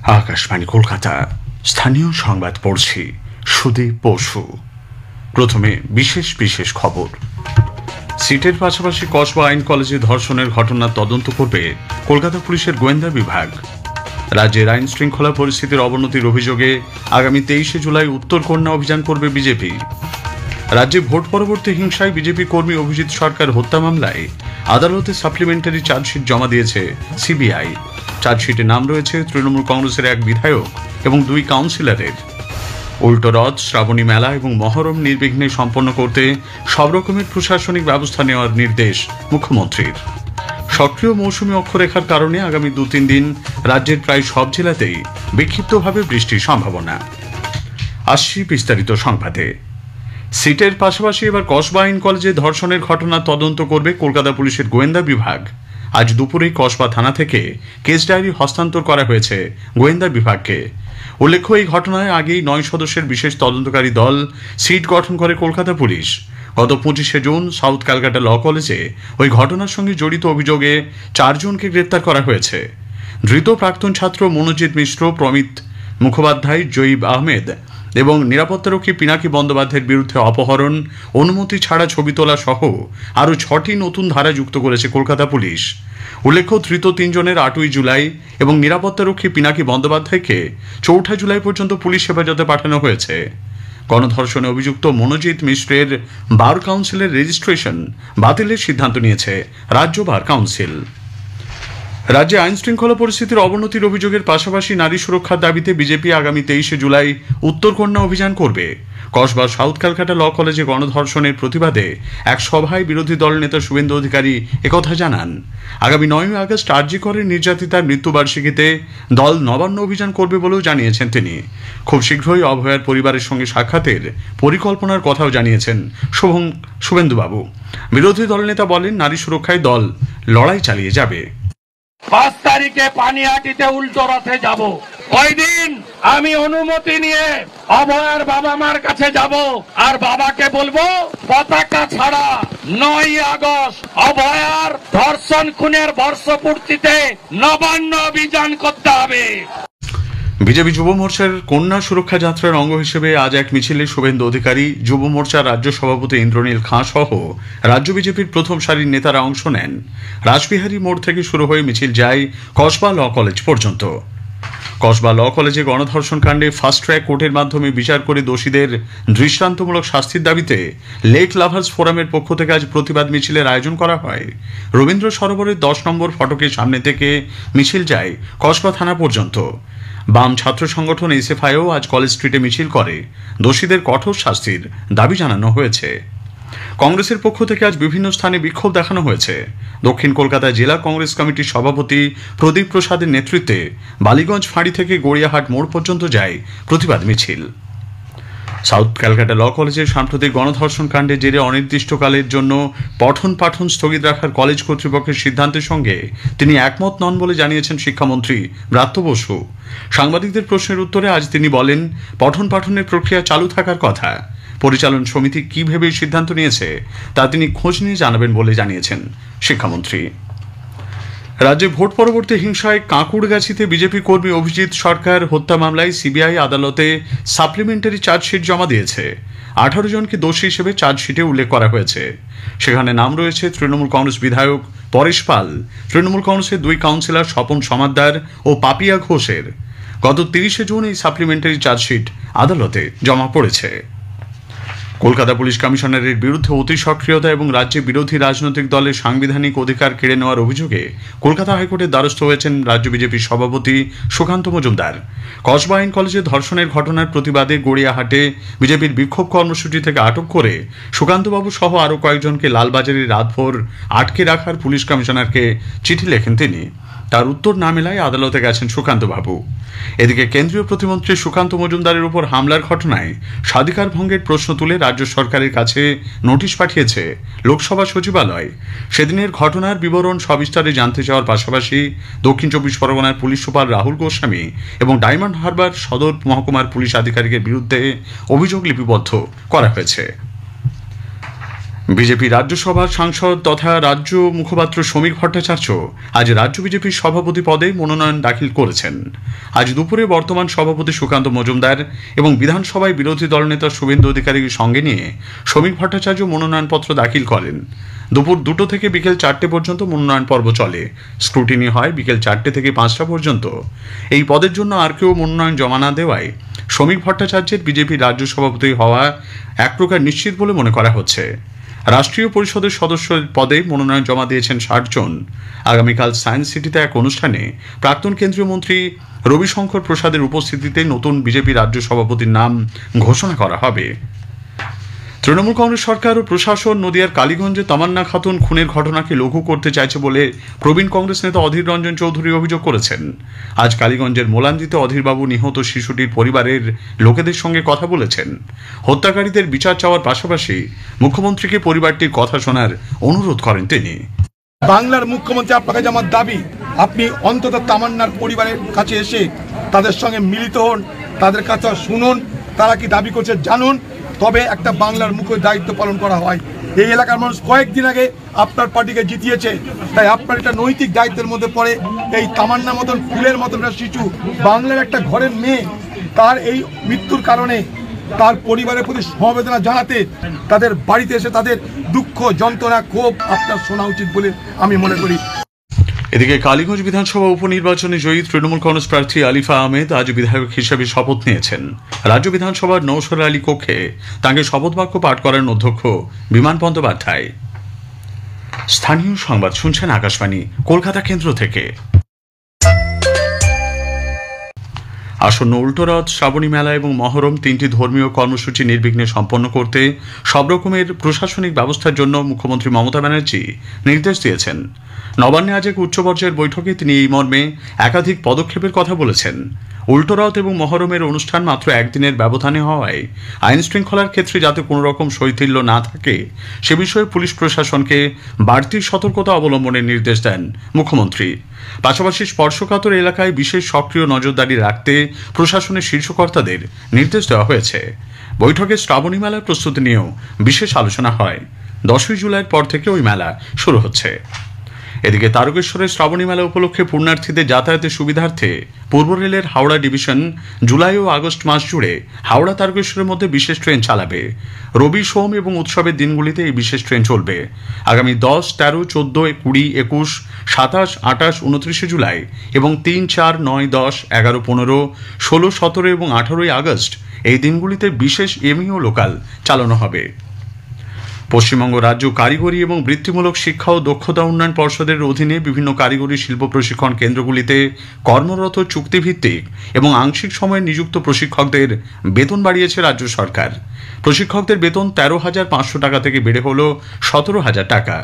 আকাশবাণী কলকাতা স্থানীয় সংবাদ পড়ছি সুদীপ বসু। প্রথমে বিশেষ বিশেষ খবর। সিটের পাশাপাশি কসবা আইন কলেজে ধর্ষণের ঘটনার তদন্ত করবে কলকাতা পুলিশের গোয়েন্দা বিভাগ। রাজ্যের আইন শৃঙ্খলা পরিস্থিতির অবনতির অভিযোগে আগামী 23শে জুলাই উত্তরকন্যা অভিযান করবে বিজেপি। রাজ্যে ভোট পরবর্তী হিংসায় বিজেপি কর্মী অভিজিৎ সরকার হত্যা মামলায় আদালতে সাপ্লিমেন্টারি চার্জশিট জমা দিয়েছে সিবিআই। চার্জশিটে নাম রয়েছে তৃণমূল কংগ্রেসের এক বিধায়ক এবং 2 কাউন্সিলরের। উল্টো রথ, শ্রাবণী মেলা এবং মহরম নির্বিঘ্নে সম্পন্ন করতে সব রকমের প্রশাসনিক ব্যবস্থা নেওয়ার নির্দেশ মুখ্যমন্ত্রীর। সক্রিয় মৌসুমী অক্ষরেখার কারণে আগামী 2-3 দিন রাজ্যের প্রায় সব জেলাতেই বিক্ষিপ্তভাবে বৃষ্টির সম্ভাবনা। আসছি বিস্তারিত সংবাদে। সিটের পাশাপাশি এবার কসবা আইন কলেজে ধর্ষণের ঘটনা তদন্ত করবে কলকাতা পুলিশের গোয়েন্দা বিভাগ। আজ দুপুরে কসবা থানা থেকে কেস ডায়েরি হস্তান্তর করা হয়েছে গোয়েন্দা বিভাগকে। উল্লেখ্য, এই ঘটনায় আগেই 9 সদস্যের বিশেষ তদন্তকারী দল সিট গঠন করে কলকাতা পুলিশ। গত 25শে জুন সাউথ ক্যালকাটা ল কলেজে ওই ঘটনার সঙ্গে জড়িত অভিযোগে 4 জনকে গ্রেপ্তার করা হয়েছে। ধৃত প্রাক্তন ছাত্র মনোজিৎ মিশ্র, প্রমিত মুখোপাধ্যায়, জয়ীব আহমেদ এবং নিরাপত্তারক্ষী পিনাকি বন্দ্যোপাধ্যায়ের বিরুদ্ধে অপহরণ, অনুমতি ছাড়া ছবি তোলা সহ আরও 6টি নতুন ধারা যুক্ত করেছে কলকাতা পুলিশ। উল্লেখ্য, ধৃত 3 জনের 8ই জুলাই এবং নিরাপত্তারক্ষী পিনাকি বন্দ্যোপাধ্যায়কে 4 জুলাই পর্যন্ত পুলিশ হেফাজতে পাঠানো হয়েছে। গণধর্ষণে অভিযুক্ত মনোজিৎ মিশ্রের বার কাউন্সিলের রেজিস্ট্রেশন বাতিলের সিদ্ধান্ত নিয়েছে রাজ্য বার কাউন্সিল। রাজ্যে আইন শৃঙ্খলা পরিস্থিতির অবনতির অভিযোগের পাশাপাশি নারী সুরক্ষার দাবিতে বিজেপি আগামী 23শে জুলাই উত্তরকন্যা অভিযান করবে। কসবা সাউথ ক্যালকাটা ল কলেজে গণধর্ষণের প্রতিবাদে এক সভায় বিরোধী দল নেতা শুভেন্দু অধিকারী একথা জানান। আগামী 9ই আগস্ট আরজি করের নির্যাতিতার মৃত্যুবার্ষিকীতে দল নবান্ন অভিযান করবে বলেও জানিয়েছেন তিনি। খুব শীঘ্রই অভয়ার পরিবারের সঙ্গে সাক্ষাতের পরিকল্পনার কথাও জানিয়েছেন শুভেন্দুবাবু। বিরোধী দল নেতা বলেন, নারী সুরক্ষায় দল লড়াই চালিয়ে যাবে। 5 তারিখে পানিহাটিতে উল্টো রথে যাব। ওই দিন আমি অনুমতি নিয়ে অভয়ার বাবা মার কাছে যাব আর বাবাকে বলবো পতাকা ছাড়া 9ই আগস্ট অভয়ার ধর্ষণ খুনের বর্ষপূর্তিতে নবান্ন অভিযান করতে হবে। বিজেপি যুব মোর্চার কন্যা সুরক্ষা যাত্রার অঙ্গ হিসেবে আজ এক মিছিলে শুভেন্দু অধিকারী, যুব মোর্চার রাজ্য সভাপতি ইন্দ্রনীল খাঁ সহ রাজ্য বিজেপির প্রথম সারির নেতারা অংশ নেন। রাসবিহারী মোড় থেকে শুরু হয়ে মিছিল যায় কসবা ল কলেজ পর্যন্ত। কসবা ল কলেজে গণধর্ষণ কাণ্ডে ফাস্ট ট্র্যাক কোর্টের মাধ্যমে বিচার করে দোষীদের দৃষ্টান্তমূলক শাস্তির দাবিতে লেক লাভার্স ফোরামের পক্ষ থেকে আজ প্রতিবাদ মিছিলের আয়োজন করা হয়। রবীন্দ্র সরোবরের 10 নম্বর ফটকের সামনে থেকে মিছিল যায় কসবা থানা পর্যন্ত। বাম ছাত্র সংগঠন এসএফআইও আজ কলেজ স্ট্রিটে মিছিল করে দোষীদের কঠোর শাস্তির দাবি জানানো হয়েছে। কংগ্রেসের পক্ষ থেকে আজ বিভিন্ন স্থানে বিক্ষোভ দেখানো হয়েছে। দক্ষিণ কলকাতায় জেলা কংগ্রেস কমিটির সভাপতি প্রদীপ প্রসাদের নেতৃত্বে বালিগঞ্জ ফাঁড়ি থেকে গড়িয়াহাট মোড় পর্যন্ত যায় প্রতিবাদ মিছিল। সাউথ ক্যালকাটা ল কলেজের সাম্প্রতিক গণধর্ষণ কাণ্ডে জেরে অনির্দিষ্টকালের জন্য পঠন পাঠন স্থগিত রাখার কলেজ কর্তৃপক্ষের সিদ্ধান্তের সঙ্গে তিনি একমত নন বলে জানিয়েছেন শিক্ষামন্ত্রী ব্রাত্য বসু। সাংবাদিকদের প্রশ্নের উত্তরে আজ তিনি বলেন, পঠন পাঠনের প্রক্রিয়া চালু থাকার কথা। পরিচালন সমিতি কি ভেবে সিদ্ধান্ত নিয়েছে তা তিনি খোঁজ নিয়ে জানাবেন বলে জানিয়েছেন শিক্ষামন্ত্রী। রাজ্যে ভোট পরবর্তী হিংসায় কাঁকুড়গাছিতে বিজেপি কর্মী অভিজিৎ সরকার হত্যা মামলায় সিবিআই আদালতে সাপ্লিমেন্টারি চার্জশিট জমা দিয়েছে। 18 জনকে দোষী হিসেবে চার্জশিটে উল্লেখ করা হয়েছে। সেখানে নাম রয়েছে তৃণমূল কংগ্রেস বিধায়ক পরেশ পাল, তৃণমূল কংগ্রেসের 2 কাউন্সিলর স্বপন সমাদ্দার ও পাপিয়া ঘোষের। গত 30শে জুন এই সাপ্লিমেন্টারি চার্জশিট আদালতে জমা পড়েছে। কলকাতা পুলিশ কমিশনারের বিরুদ্ধে অতি সক্রিয়তা এবং রাজ্যে বিরোধী রাজনৈতিক দলের সাংবিধানিক অধিকার কেড়ে নেওয়ার অভিযোগে কলকাতা হাইকোর্টের দ্বারস্থ হয়েছেন রাজ্য বিজেপির সভাপতি সুকান্ত মজুমদার। কসবা আইন কলেজে ধর্ষণের ঘটনার প্রতিবাদে গড়িয়াহাটে বিজেপির বিক্ষোভ কর্মসূচি থেকে আটক করে সুকান্তবাবু সহ আরও কয়েকজনকে লালবাজারে রাতভর আটকে রাখার পুলিশ কমিশনারকে চিঠি লেখেন তিনি। তার উত্তর না মেলায় আদালতে গেছেন সুকান্তবাবু। এদিকে কেন্দ্রীয় প্রতিমন্ত্রী সুকান্ত মজুমদারের উপর হামলার ঘটনায় স্বাধিকার ভঙ্গের প্রশ্ন তুলে রাজ্য সরকারের কাছে নোটিশ পাঠিয়েছে লোকসভা সচিবালয়। সেদিনের ঘটনার বিবরণ সবিস্তারে জানতে চাওয়ার পাশাপাশি দক্ষিণ 24 পরগনার পুলিশ সুপার রাহুল গোস্বামী এবং ডায়মন্ড হারবার সদর মহকুমার পুলিশ আধিকারিকের বিরুদ্ধে অভিযোগ লিপিবদ্ধ করা হয়েছে। বিজেপি রাজ্যসভার সাংসদ তথা রাজ্য মুখপাত্র সমীর ভট্টাচার্য আজ রাজ্য বিজেপির সভাপতি পদে মনোনয়ন দাখিল করেছেন। আজ দুপুরে বর্তমান সভাপতি সুকান্ত মজুমদার এবং বিধানসভায় বিরোধী দলনেতা শুভেন্দু অধিকারীকে সঙ্গে নিয়ে সমীর ভট্টাচার্য মনোনয়নপত্র দাখিল করেন। দুপুর 2টো থেকে বিকেল 4টে পর্যন্ত মনোনয়ন পর্ব চলে। স্ক্রুটিনি হয় বিকেল 4টে থেকে 5টা পর্যন্ত। এই পদের জন্য আর কেউ মনোনয়ন জমা না দেওয়ায় সমীর ভট্টাচার্যের বিজেপির রাজ্য সভাপতি হওয়া এক প্রকার নিশ্চিত বলে মনে করা হচ্ছে। রাষ্ট্রীয় পরিষদের সদস্য পদে মনোনয়ন জমা দিয়েছেন 60 জন। আগামীকাল সায়েন্স সিটিতে এক অনুষ্ঠানে প্রাক্তন কেন্দ্রীয় মন্ত্রী রবিশঙ্কর প্রসাদের উপস্থিতিতে নতুন বিজেপি রাজ্য সভাপতির নাম ঘোষণা করা হবে। তৃণমূল কংগ্রেস সরকার ও প্রশাসন নদিয়ার কালীগঞ্জে তামান্না খাতুন খুনের ঘটনাকে লঘু করতে চাইছে বলে প্রবীণ কংগ্রেস নেতা অধীর রঞ্জন চৌধুরী অভিযোগ করেছেন। আজ কালীগঞ্জের মোলান্দিতে অধীরবাবু নিহত শিশুটির পরিবারের লোকেদের সঙ্গে কথা বলেছেন। হত্যাকারীদের বিচার চাওয়ার পাশাপাশি মুখ্যমন্ত্রীকে পরিবারটির কথা শোনার অনুরোধ করেন তিনি। বাংলার মুখ্যমন্ত্রী, আপনার কাছে আমার দাবি, আপনি অন্তত তামান্নার পরিবারের কাছে এসে তাদের সঙ্গে মিলিত হন, তাদের কাছে শুনুন, তারা কি দাবি করছে জানুন, তবে একটা বাংলার মুখ্য দায়িত্ব পালন করা হয়। এই এলাকার মানুষ কয়েকদিন আগে আপনার পার্টিকে জিতিয়েছে, তাই আপনার একটা নৈতিক দায়িত্বের মধ্যে পড়ে এই তামান্না মতন ফুলের মতন একটা শিশু, বাংলার একটা ঘরের মেয়ে, তার এই মৃত্যুর কারণে তার পরিবারের প্রতি সমবেদনা জানাতে তাদের বাড়িতে এসে তাদের দুঃখ, যন্ত্রণা, ক্ষোভ আপনার শোনা উচিত বলে আমি মনে করি। এদিকে কালীগঞ্জ বিধানসভা উপনির্বাচনে জয়ী তৃণমূল কংগ্রেস প্রার্থী আলিফা আহমেদ আজ বিধায়ক হিসেবে শপথ নিয়েছেন। রাজ্য বিধানসভার নৌসর আলী কক্ষে তাঁকে শপথ বাক্য পাঠ করেন অধ্যক্ষ বিমান বন্দ্যোপাধ্যায়। স্থানীয় সংবাদ শুনছেন আকাশবাণী কলকাতা কেন্দ্র থেকে। আসন্ন উল্টোরথ, শ্রাবণী মেলা এবং মহরম তিনটি ধর্মীয় কর্মসূচি নির্বিঘ্নে সম্পন্ন করতে সব রকমের প্রশাসনিক ব্যবস্থার জন্য মুখ্যমন্ত্রী মমতা ব্যানার্জি নির্দেশ দিয়েছেন। নবান্নে আজ এক উচ্চ পর্যায়ের বৈঠকে তিনি এই মর্মে একাধিক পদক্ষেপের কথা বলেছেন। উল্টোরথ এবং মহরমের অনুষ্ঠান মাত্র একদিনের ব্যবধানে হওয়ায় আইন শৃঙ্খলার ক্ষেত্রে যাতে কোনো রকম শৈথিল্য না থাকে সে বিষয়ে পুলিশ প্রশাসনকে বাড়তি সতর্কতা অবলম্বনের নির্দেশ দেন মুখ্যমন্ত্রী। পাশাপাশি স্পর্শকাতর এলাকায় বিশেষ সক্রিয় নজরদারি রাখতে প্রশাসনের শীর্ষকর্তাদের নির্দেশ দেওয়া হয়েছে। বৈঠকে শ্রাবণী মেলার প্রস্তুতি নিয়েও বিশেষ আলোচনা হয়। 10ই জুলাইয়ের পর থেকে ওই মেলা শুরু হচ্ছে। এদিকে তারকেশ্বরের শ্রাবণী মেলা উপলক্ষে পুণ্যার্থীদের যাতায়াতের সুবিধার্থে পূর্ব রেলের হাওড়া ডিভিশন জুলাই ও আগস্ট মাস জুড়ে হাওড়া তারকেশ্বরের মধ্যে বিশেষ ট্রেন চালাবে। রবি, সোম এবং উৎসবের দিনগুলিতে এই বিশেষ ট্রেন চলবে। আগামী 10, 13, 14, 20, 21, 27, 28, 29 জুলাই এবং 3, 4, 9, 10, 11, 15, 16, 17 এবং 18 আগস্ট এই দিনগুলিতে বিশেষ এমই ও লোকাল চালানো হবে। পশ্চিমবঙ্গ রাজ্য কারিগরি এবং বৃত্তিমূলক শিক্ষা ও দক্ষতা উন্নয়ন পর্ষদের অধীনে বিভিন্ন কারিগরি শিল্প প্রশিক্ষণ কেন্দ্রগুলিতে কর্মরত চুক্তিভিত্তিক এবং আংশিক সময়ে নিযুক্ত প্রশিক্ষকদের বেতন বাড়িয়েছে রাজ্য সরকার। প্রশিক্ষকদের বেতন 13,500 টাকা থেকে বেড়ে হল 17,000 টাকা।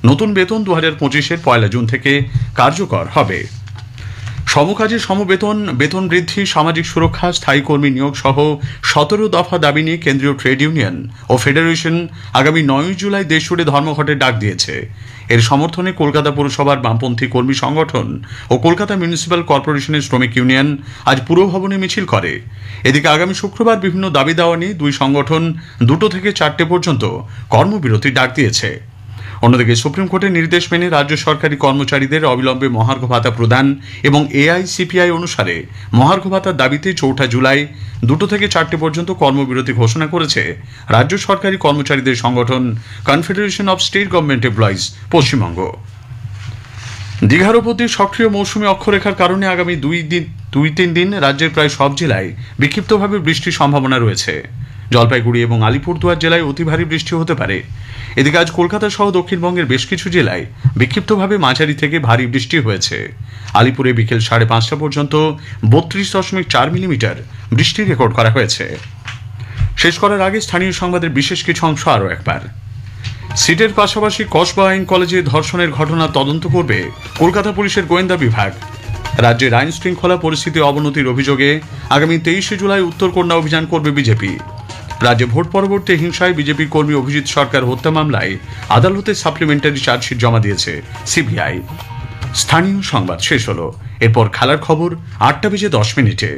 নতুন বেতন 2025-এর 1 জুন থেকে কার্যকর হবে। সমকাজে সমবেতন, বেতন বৃদ্ধি, সামাজিক সুরক্ষা, স্থায়ী কর্মী নিয়োগ সহ 17 দফা দাবি নিয়ে কেন্দ্রীয় ট্রেড ইউনিয়ন ও ফেডারেশন আগামী 9 জুলাই দেশজুড়ে ধর্মঘটের ডাক দিয়েছে। এর সমর্থনে কলকাতা পৌরসভার বামপন্থী কর্মী সংগঠন ও কলকাতা মিউনিসিপ্যাল কর্পোরেশনের শ্রমিক ইউনিয়ন আজ পুরভবনে মিছিল করে। এদিকে আগামী শুক্রবার বিভিন্ন দাবি দাওয়া নিয়ে দুই সংগঠন 2টো থেকে 4টে পর্যন্ত কর্মবিরতির ডাক দিয়েছে। অন্যদিকে সুপ্রিম কোর্টের নির্দেশ মেনে রাজ্য সরকারি কর্মচারীদের অবিলম্বে মহার্ঘ ভাতা প্রদান এবং এআইসিপিআই অনুসারে মহার্ঘ ভাতার দাবিতে 4 জুলাই 2টো থেকে 4টে পর্যন্ত কর্মবিরতি ঘোষণা করেছে রাজ্য সরকারি কর্মচারীদের সংগঠন confederation of state government employees Paschimbanga. দীঘার উপর দিয়ে সক্রিয় মৌসুমী অক্ষরেখার কারণে আগামী 2-3 দিন রাজ্যের প্রায় সব জেলায় বিক্ষিপ্তভাবে বৃষ্টির সম্ভাবনা রয়েছে। জলপাইগুড়ি এবং আলিপুরদুয়ার জেলায় অতি ভারী বৃষ্টি হতে পারে। এদিকে আজ কলকাতা সহ দক্ষিণবঙ্গের বেশ কিছু জেলায় বিক্ষিপ্তভাবে মাঝারি থেকে ভারী বৃষ্টি হয়েছে। আলিপুরে বিকেল 5:30 পর্যন্ত 32.4 মিলিমিটার বৃষ্টি রেকর্ড করা হয়েছে। শেষ করার আগে স্থানীয় সংবাদের বিশেষ কিছু অংশ আরও একবার। সিটের পাশাপাশি কসবা আইন কলেজে ধর্ষণের ঘটনা তদন্ত করবে কলকাতা পুলিশের গোয়েন্দা বিভাগ। রাজ্যের আইন শৃঙ্খলা পরিস্থিতি অবনতির অভিযোগে আগামী 23 জুলাই উত্তরকন্যা অভিযান করবে বিজেপি। রাজ্যে ভোট পরবর্তী হিংসায় বিজেপি কর্মী অভিজিৎ সরকার হত্যা মামলায় আদালতে সাপ্লিমেন্টারি চার্জশিট জমা দিয়েছে সিবিআই। স্থানীয় সংবাদ শেষ হলো। এরপর খেলার খবর 8টা বেজে 10 মিনিটে।